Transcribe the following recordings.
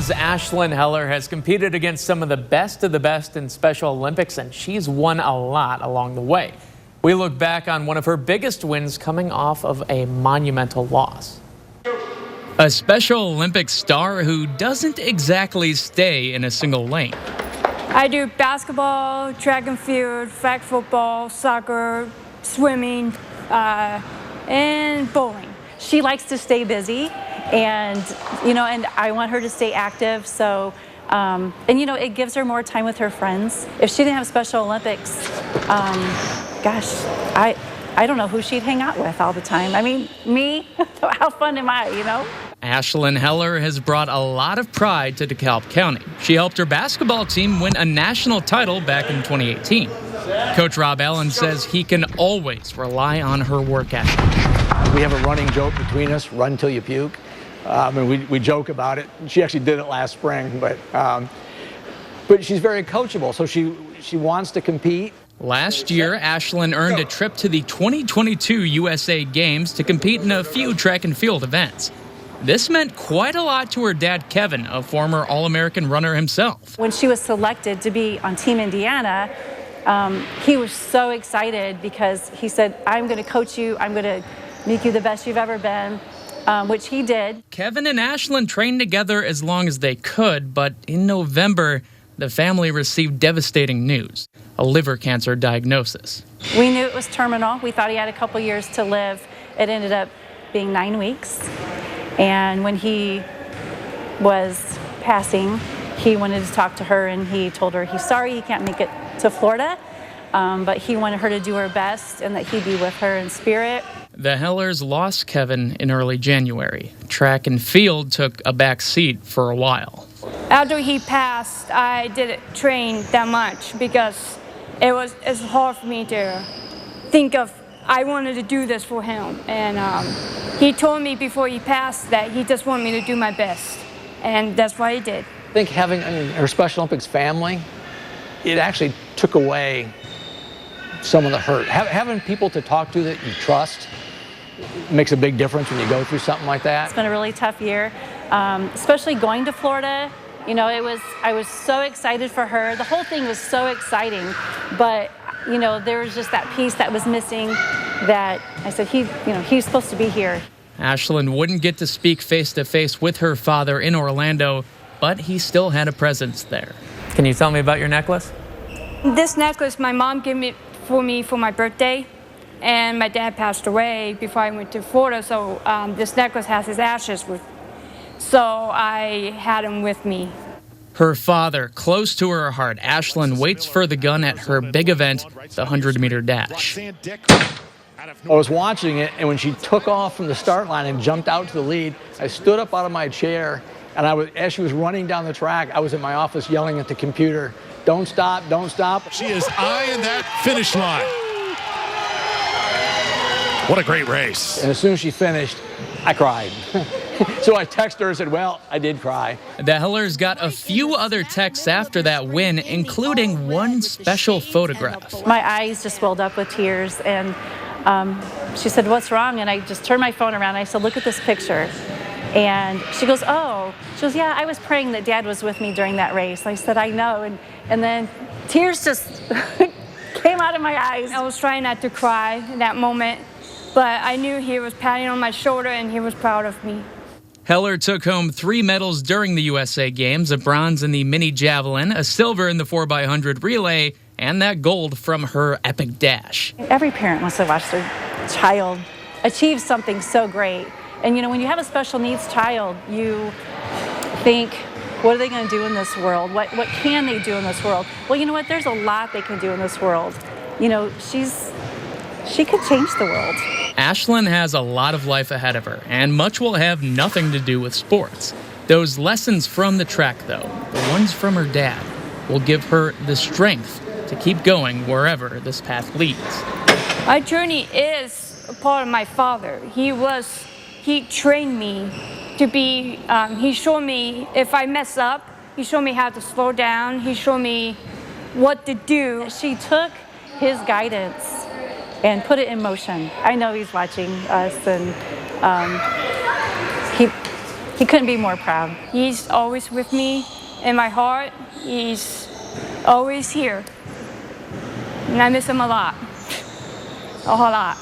Britain's Ashlyn Heller has competed against some of the best in Special Olympics, and she's won a lot along the way. We look back on one of her biggest wins coming off of a monumental loss. A Special Olympics star who doesn't exactly stay in a single lane. I do basketball, track and field, flag football, soccer, swimming, and bowling. She likes to stay busy, and I want her to stay active. So, it gives her more time with her friends. If she didn't have Special Olympics, gosh, I don't know who she'd hang out with all the time. I mean, me? How fun am I, Ashlyn Heller has brought a lot of pride to DeKalb County. She helped her basketball team win a national title back in 2018. Coach Rob Allen says he can always rely on her work ethic. We have a running joke between us, run till you puke. We joke about it. She actually did it last spring, but she's very coachable, so she wants to compete. Last year, Ashlyn earned a trip to the 2022 USA Games to compete in a few track and field events. This meant quite a lot to her dad, Kevin, a former All-American runner himself. When she was selected to be on Team Indiana, he was so excited because he said, I'm going to coach you, I'm going to make you the best you've ever been, which he did. Kevin and Ashlyn trained together as long as they could, but in November, the family received devastating news, a liver cancer diagnosis. We knew it was terminal. We thought he had a couple years to live. It ended up being 9 weeks. And when he was passing, he wanted to talk to her, and he told her he's sorry he can't make it to Florida, but he wanted her to do her best and that he'd be with her in spirit. The Hellers lost Kevin in early January. Track and field took a back seat for a while. After he passed, I didn't train that much because it's hard for me to think of I wanted to do this for him. And he told me before he passed that he just wanted me to do my best. And that's what he did. I think having her Special Olympics family, it actually took away some of the hurt. Having people to talk to that you trust makes a big difference when you go through something like that. It's been a really tough year, especially going to Florida. I was so excited for her. The whole thing was so exciting, but there was just that piece that was missing that I said, he's supposed to be here. Ashlyn wouldn't get to speak face-to-face with her father in Orlando, but he still had a presence there. Can you tell me about your necklace? This necklace my mom gave me for my birthday, and my dad passed away before I went to Florida, so this necklace has his ashes with. So I had him with me. Her father, close to her heart, Ashlyn waits for the gun at her big event, the 100-meter dash. I was watching it, and when she took off from the start line and jumped out to the lead, I stood up out of my chair, and as she was running down the track, I was in my office yelling at the computer, don't stop, don't stop. She is eyeing that finish line. What a great race. And as soon as she finished, I cried. So I texted her and said, well, I did cry. The Hellers got a few other texts after that win, including one special photograph. My eyes just welled up with tears, and she said, what's wrong? And I just turned my phone around, and I said, look at this picture. And she goes, oh. She goes, yeah, I was praying that Dad was with me during that race. I said, I know. And then tears just came out of my eyes. I was trying not to cry in that moment, but I knew he was patting on my shoulder and he was proud of me. Heller took home 3 medals during the USA Games, a bronze in the mini javelin, a silver in the 4x100 relay, and that gold from her epic dash. Every parent wants to watch their child achieve something so great. And when you have a special needs child, you think, what are they going to do in this world? What can they do in this world? Well, you know what? There's a lot they can do in this world. She could change the world. Ashlyn has a lot of life ahead of her, and much will have nothing to do with sports. Those lessons from the track, though, the ones from her dad, will give her the strength to keep going wherever this path leads. My journey is a part of my father. He trained me to be, he showed me if I mess up, he showed me how to slow down, he showed me what to do. She took his guidance and put it in motion. I know he's watching us, and He couldn't be more proud. He's always with me in my heart. He's always here. And I miss him a lot. A whole lot.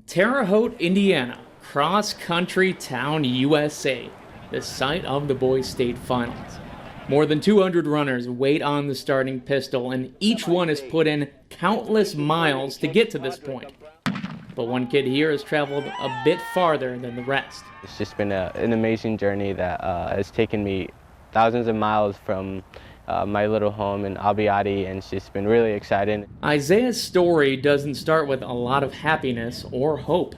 Terre Haute, Indiana, cross-country town, USA, the site of the boys' state finals. More than 200 runners wait on the starting pistol, and each one has put in countless miles to get to this point. But one kid here has traveled a bit farther than the rest. It's just been an amazing journey that has taken me thousands of miles from my little home in Abiyadi, and it's just been really exciting. Izaiah's story doesn't start with a lot of happiness or hope.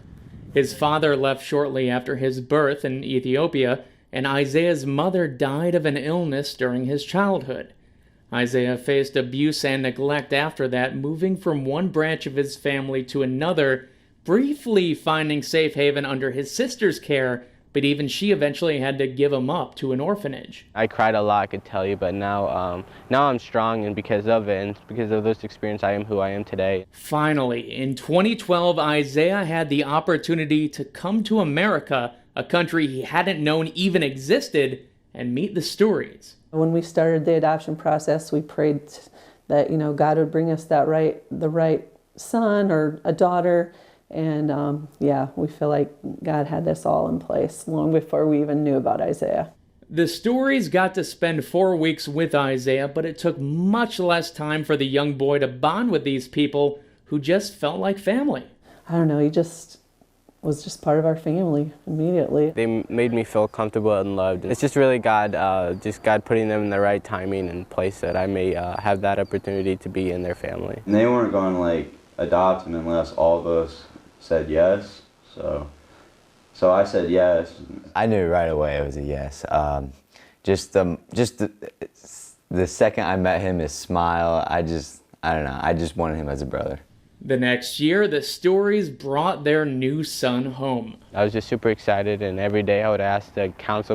His father left shortly after his birth in Ethiopia, and Izaiah's mother died of an illness during his childhood. Izaiah faced abuse and neglect after that, moving from one branch of his family to another, briefly finding safe haven under his sister's care, but even she eventually had to give him up to an orphanage. I cried a lot, I could tell you, but now I'm strong, and because of it, and because of those experiences, I am who I am today. Finally, in 2012, Izaiah had the opportunity to come to America, a country he hadn't known even existed, and meet the Steurys. When we started the adoption process, we prayed that, God would bring us the right son or a daughter. And we feel like God had this all in place long before we even knew about Izaiah. The Steurys got to spend 4 weeks with Izaiah, but it took much less time for the young boy to bond with these people who just felt like family. I don't know, he was just part of our family immediately. They made me feel comfortable and loved. It's just really God putting them in the right timing and place that I may have that opportunity to be in their family. And they weren't going to adopt him unless all of us said yes, so I said yes. I knew right away it was a yes. Just the second I met him, his smile, I don't know, I just wanted him as a brother. The next year, the Steurys brought their new son home. I was just super excited, and every day I would ask the council,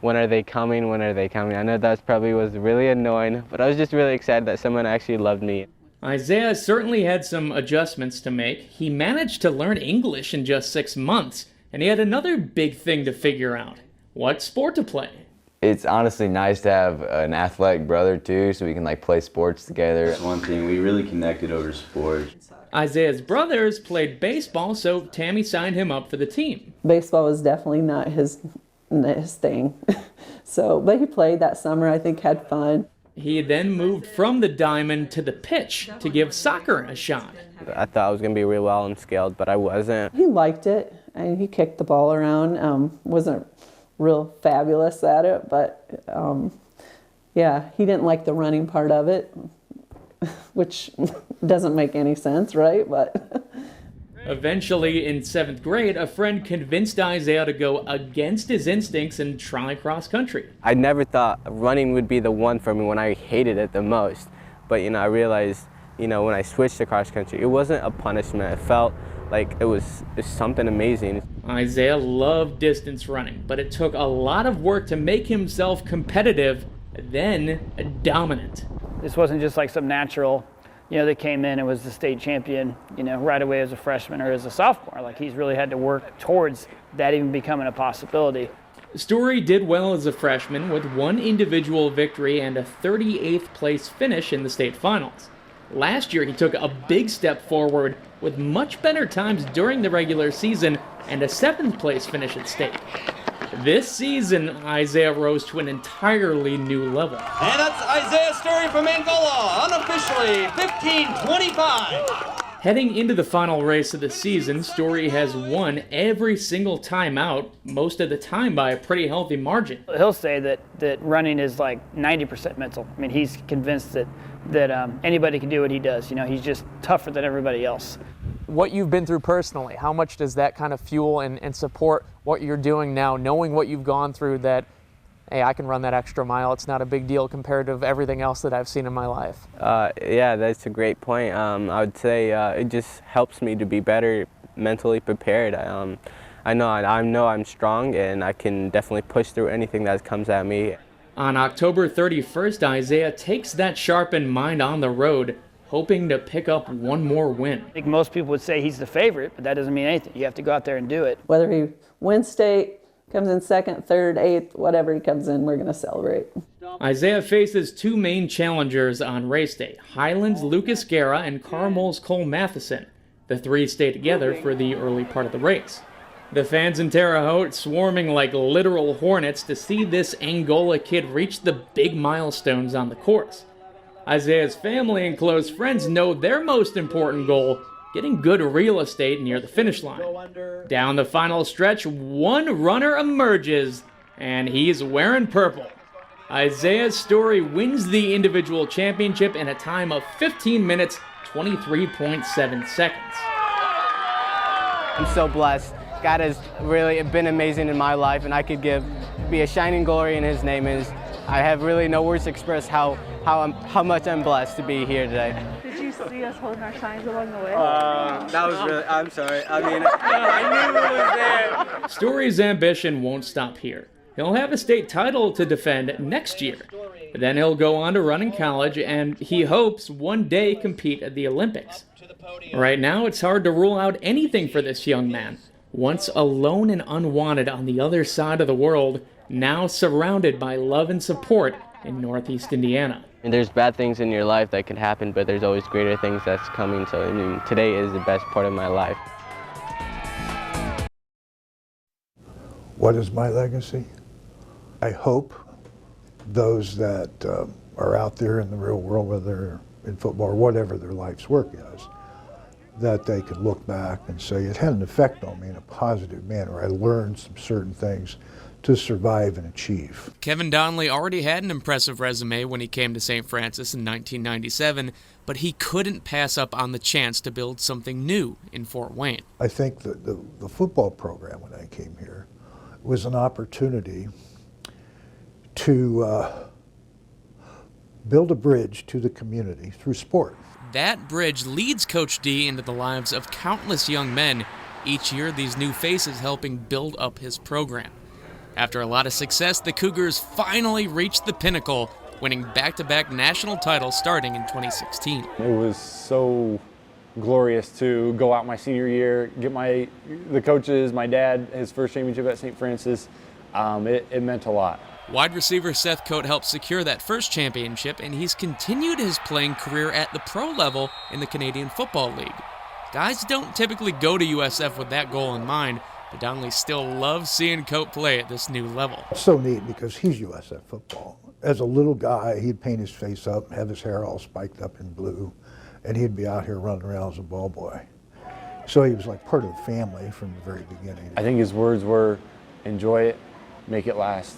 when are they coming, when are they coming? I know that probably was really annoying, but I was just really excited that someone actually loved me. Izaiah certainly had some adjustments to make. He managed to learn English in just 6 months, and he had another big thing to figure out: what sport to play. It's honestly nice to have an athletic brother too, so we can play sports together. That's one thing, we really connected over sport. Isaiah's brothers played baseball, so Tammy signed him up for the team. Baseball was definitely not his thing. But he played that summer, I think, had fun. He then moved from the diamond to the pitch to give soccer a shot. I thought I was going to be real well unskilled, but I wasn't. He liked it, and he kicked the ball around. Wasn't real fabulous at it, but he didn't like the running part of it, which doesn't make any sense, right? But eventually, in 7th grade, a friend convinced Izaiah to go against his instincts and try cross country. I never thought running would be the one for me when I hated it the most. But, I realized, when I switched to cross country, it wasn't a punishment. It felt like it was something amazing. Izaiah loved distance running, but it took a lot of work to make himself competitive, then dominant. This wasn't just some natural, that came in and was the state champion, right away as a freshman or as a sophomore. He's really had to work towards that even becoming a possibility. Steury did well as a freshman with 1 individual victory and a 38th place finish in the state finals. Last year, he took a big step forward with much better times during the regular season and a 7th place finish at state. This season, Izaiah rose to an entirely new level. And that's Izaiah Steury from Angola, unofficially 15:25. Heading into the final race of the season, Steury has won every single time out, most of the time by a pretty healthy margin. He'll say that running is 90% mental. I mean, he's convinced that anybody can do what he does. He's just tougher than everybody else. What you've been through personally, how much does that kind of fuel and support what you're doing now, knowing what you've gone through, that, hey, I can run that extra mile, it's not a big deal compared to everything else that I've seen in my life? Yeah, that's a great point. I would say it just helps me to be better mentally prepared. I know I'm strong, and I can definitely push through anything that comes at me. On October 31st, Izaiah takes that sharpened mind on the road, hoping to pick up one more win. I think most people would say he's the favorite, but that doesn't mean anything. You have to go out there and do it. Whether he wins state, comes in second, third, eighth, whatever he comes in, we're going to celebrate. Izaiah faces two main challengers on race day, Highlands' Lucas Guerra and Carmel's Cole Matheson. The three stay together for the early part of the race. The fans in Terre Haute swarming like literal hornets to see this Angola kid reach the big milestones on the course. Izaiah's family and close friends know their most important goal, getting good real estate near the finish line. Down the final stretch, one runner emerges, and he's wearing purple. Izaiah Steury wins the individual championship in a time of 15 minutes, 23.7 seconds. I'm so blessed. God has really been amazing in my life, and I could be a shining glory in His name. I have really no words to express how much I'm blessed to be here today. Did you see us holding our signs along the way? That was really, I'm sorry. I mean, I knew it was there. Steury's ambition won't stop here. He'll have a state title to defend next year. Then he'll go on to run in college, and he hopes one day compete at the Olympics. Right now, it's hard to rule out anything for this young man. Once alone and unwanted on the other side of the world, now surrounded by love and support in Northeast Indiana. And there's bad things in your life that can happen, but there's always greater things that's coming. So I mean, today is the best part of my life. What is my legacy? I hope those that are out there in the real world, whether they're in football or whatever their life's work is, that they can look back and say it had an effect on me in a positive manner. I learned some certain things to survive and achieve. Kevin Donley already had an impressive resume when he came to St. Francis in 1997, but he couldn't pass up on the chance to build something new in Fort Wayne. I think that the football program when I came here was an opportunity to build a bridge to the community through sport. That bridge leads Coach D into the lives of countless young men, each year these new faces helping build up his program. After a lot of success, the Cougars finally reached the pinnacle, winning back-to-back national titles starting in 2016. It was so glorious to go out my senior year, get the coaches, my dad, his first championship at St. Francis. It meant a lot. Wide receiver Seth Coate helped secure that first championship, and he's continued his playing career at the pro level in the Canadian Football League. Guys don't typically go to USF with that goal in mind, but Donley still loves seeing Coate play at this new level. It's so neat because he's USF football. As a little guy, he'd paint his face up, have his hair all spiked up in blue, and he'd be out here running around as a ball boy. So he was like part of the family from the very beginning. I think his words were, enjoy it, make it last.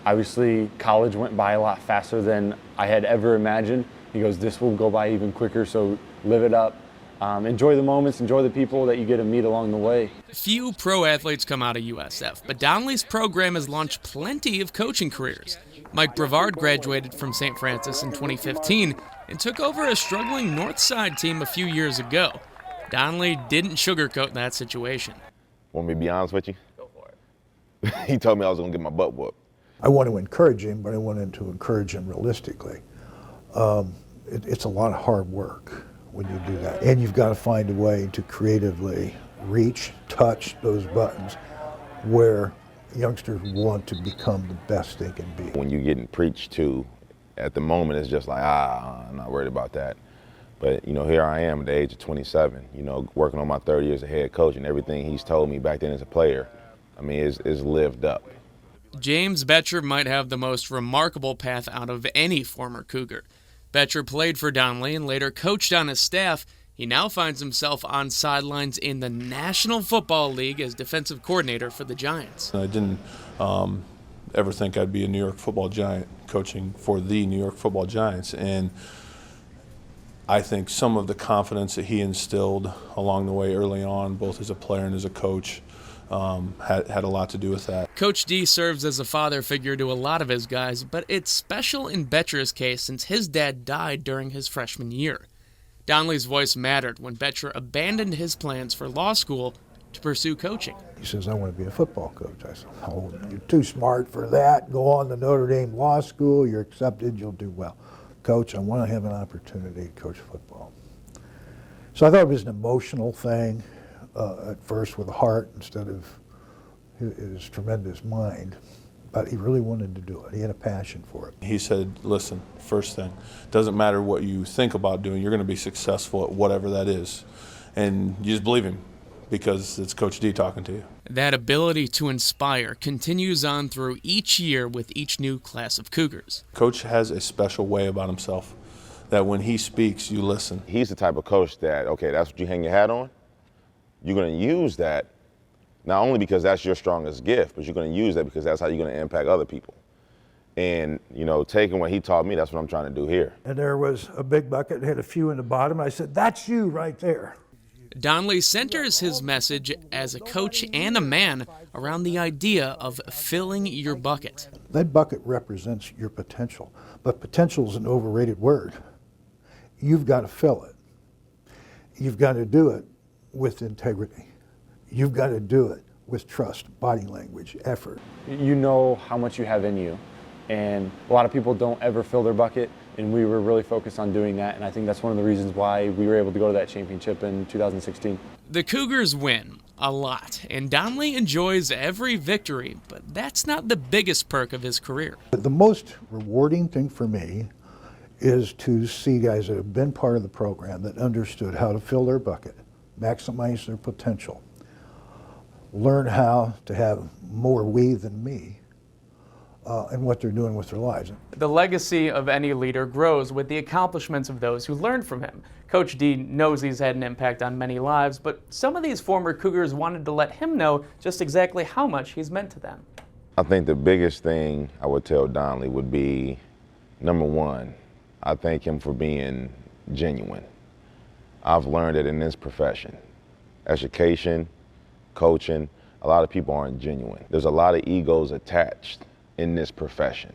Obviously college went by a lot faster than I had ever imagined. He goes, this will go by even quicker, so live it up. Enjoy the moments, enjoy the people that you get to meet along the way. Few pro athletes come out of USF, but Donley's program has launched plenty of coaching careers. Mike Brevard graduated from St. Francis in 2015 and took over a struggling North Side team a few years ago. Donley didn't sugarcoat that situation. Want me to be honest with you? Go for it. He told me I was going to get my butt whooped. I want to encourage him, but I wanted to encourage him realistically. It's a lot of hard work when you do that. And you've got to find a way to creatively reach, touch those buttons where youngsters want to become the best they can be. When you're getting preached to, at the moment, it's just like, I'm not worried about that. But, here I am at the age of 27, working on my third year as a head coach, and everything he's told me back then as a player, is lived up. James Betcher might have the most remarkable path out of any former Cougar. Betcher played for Donley and later coached on his staff. He now finds himself on sidelines in the National Football League as defensive coordinator for the Giants. I didn't ever think I'd be a New York Football Giant coaching for the New York Football Giants. And I think some of the confidence that he instilled along the way early on, both as a player and as a coach, had a lot to do with that. Coach D serves as a father figure to a lot of his guys, but it's special in Betcher's case since his dad died during his freshman year. Donley's voice mattered when Betcher abandoned his plans for law school to pursue coaching. He says, I want to be a football coach. I said, oh, you're too smart for that. Go on to Notre Dame Law School. You're accepted. You'll do well. Coach, I want to have an opportunity to coach football. So I thought it was an emotional thing at first with heart instead of his tremendous mind. But he really wanted to do it. He had a passion for it. He said, listen, first thing, doesn't matter what you think about doing, you're going to be successful at whatever that is. And you just believe him because it's Coach D talking to you. That ability to inspire continues on through each year with each new class of Cougars. Coach has a special way about himself that when he speaks, you listen. He's the type of coach that, okay, that's what you hang your hat on. You're going to use that not only because that's your strongest gift, but you're going to use that because that's how you're going to impact other people. And, you know, taking what he taught me, that's what I'm trying to do here. And there was a big bucket, had a few in the bottom. I said, that's you right there. Donley centers his message as a coach and a man around the idea of filling your bucket. That bucket represents your potential, but potential is an overrated word. You've got to fill it. You've got to do it with integrity. You've got to do it with trust, body language, effort. You know how much you have in you, and a lot of people don't ever fill their bucket, and we were really focused on doing that, and I think that's one of the reasons why we were able to go to that championship in 2016. The Cougars win a lot, and Donley enjoys every victory, but that's not the biggest perk of his career. The most rewarding thing for me is to see guys that have been part of the program that understood how to fill their bucket, maximize their potential, learn how to have more we than me, and what they're doing with their lives. The legacy of any leader grows with the accomplishments of those who learned from him. Coach D knows he's had an impact on many lives, but some of these former Cougars wanted to let him know just exactly how much he's meant to them. I think the biggest thing I would tell Donley would be, number one, I thank him for being genuine. I've learned that in this profession, education, coaching, a lot of people aren't genuine. There's a lot of egos attached in this profession.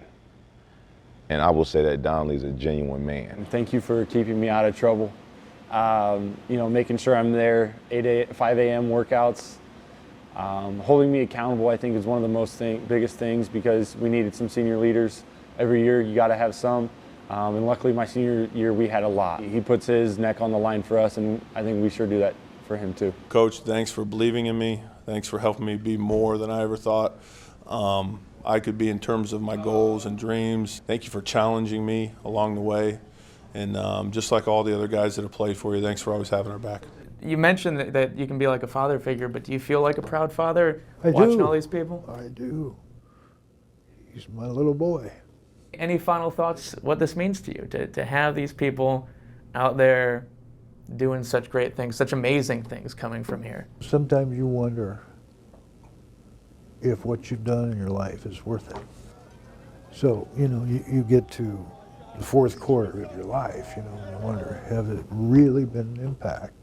And I will say that Donley's a genuine man. Thank you for keeping me out of trouble. You know, making sure I'm there 5 a.m. workouts. Holding me accountable, I think, is one of the biggest things because we needed some senior leaders. Every year you got to have some. And luckily my senior year we had a lot. He puts his neck on the line for us, and I think we sure do that for him too. Coach, thanks for believing in me. Thanks for helping me be more than I ever thought I could be in terms of my goals and dreams. Thank you for challenging me along the way. And just like all the other guys that have played for you, thanks for always having our back. You mentioned that you can be like a father figure, but do you feel like a proud father I watching do. all these people? I do. He's my little boy. Any final thoughts what this means to you, to have these people out there doing such great things, such amazing things coming from here? Sometimes you wonder if what you've done in your life is worth it. So, you know, you get to the fourth quarter of your life, you know, and you wonder, have it really been an impact?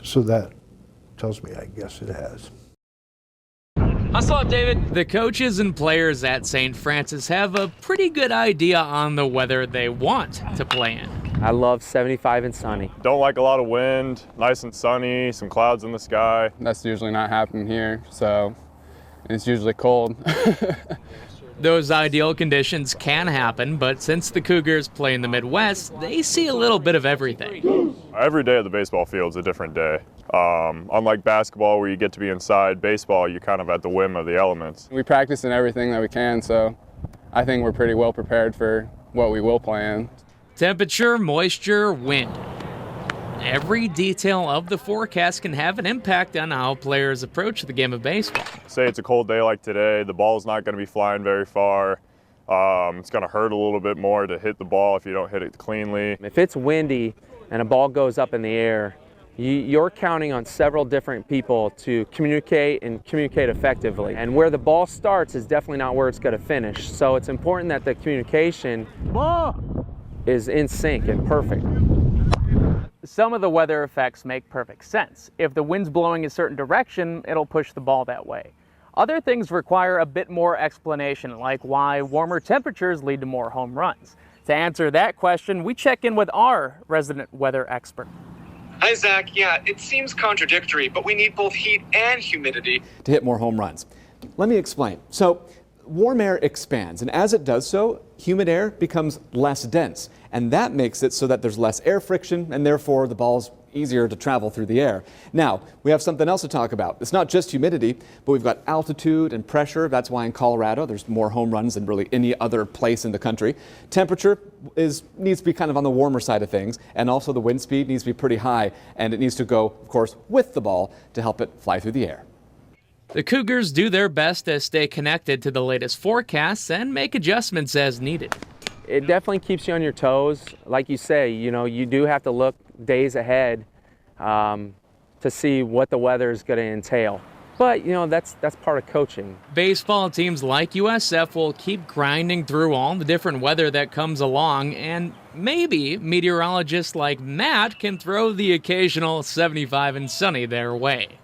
So that tells me, I guess it has. Hustle up, David. The coaches and players at St. Francis have a pretty good idea on the weather they want to play in. I love 75 and sunny. Don't like a lot of wind, nice and sunny, some clouds in the sky. That's usually not happening here, so it's usually cold. Those ideal conditions can happen, but since the Cougars play in the Midwest, they see a little bit of everything. Every day at the baseball field's a different day. Unlike basketball where you get to be inside, baseball you're kind of at the whim of the elements. We practice in everything that we can, so I think we're pretty well prepared for what we will play in. Temperature, moisture, wind. Every detail of the forecast can have an impact on how players approach the game of baseball. Say it's a cold day like today, the ball's not going to be flying very far. It's going to hurt a little bit more to hit the ball if you don't hit it cleanly. If it's windy and a ball goes up in the air, you're counting on several different people to communicate and communicate effectively. And where the ball starts is definitely not where it's going to finish. So it's important that the communication is in sync and perfect. Some of the weather effects make perfect sense. If the wind's blowing a certain direction, it'll push the ball that way. Other things require a bit more explanation, like why warmer temperatures lead to more home runs. To answer that question, we check in with our resident weather expert. Hi, Zach. Yeah, it seems contradictory, but we need both heat and humidity to hit more home runs. Let me explain. So, warm air expands, and as it does so, humid air becomes less dense, and that makes it so that there's less air friction, and therefore the ball's easier to travel through the air. Now, we have something else to talk about. It's not just humidity, but we've got altitude and pressure. That's why in Colorado there's more home runs than really any other place in the country. Temperature needs to be kind of on the warmer side of things, and also the wind speed needs to be pretty high, and it needs to go, of course, with the ball to help it fly through the air. The Cougars do their best to stay connected to the latest forecasts and make adjustments as needed. It definitely keeps you on your toes. Like you say, you do have to look days ahead to see what the weather is going to entail. But, that's part of coaching. Baseball teams like USF will keep grinding through all the different weather that comes along, and maybe meteorologists like Matt can throw the occasional 75 and sunny their way.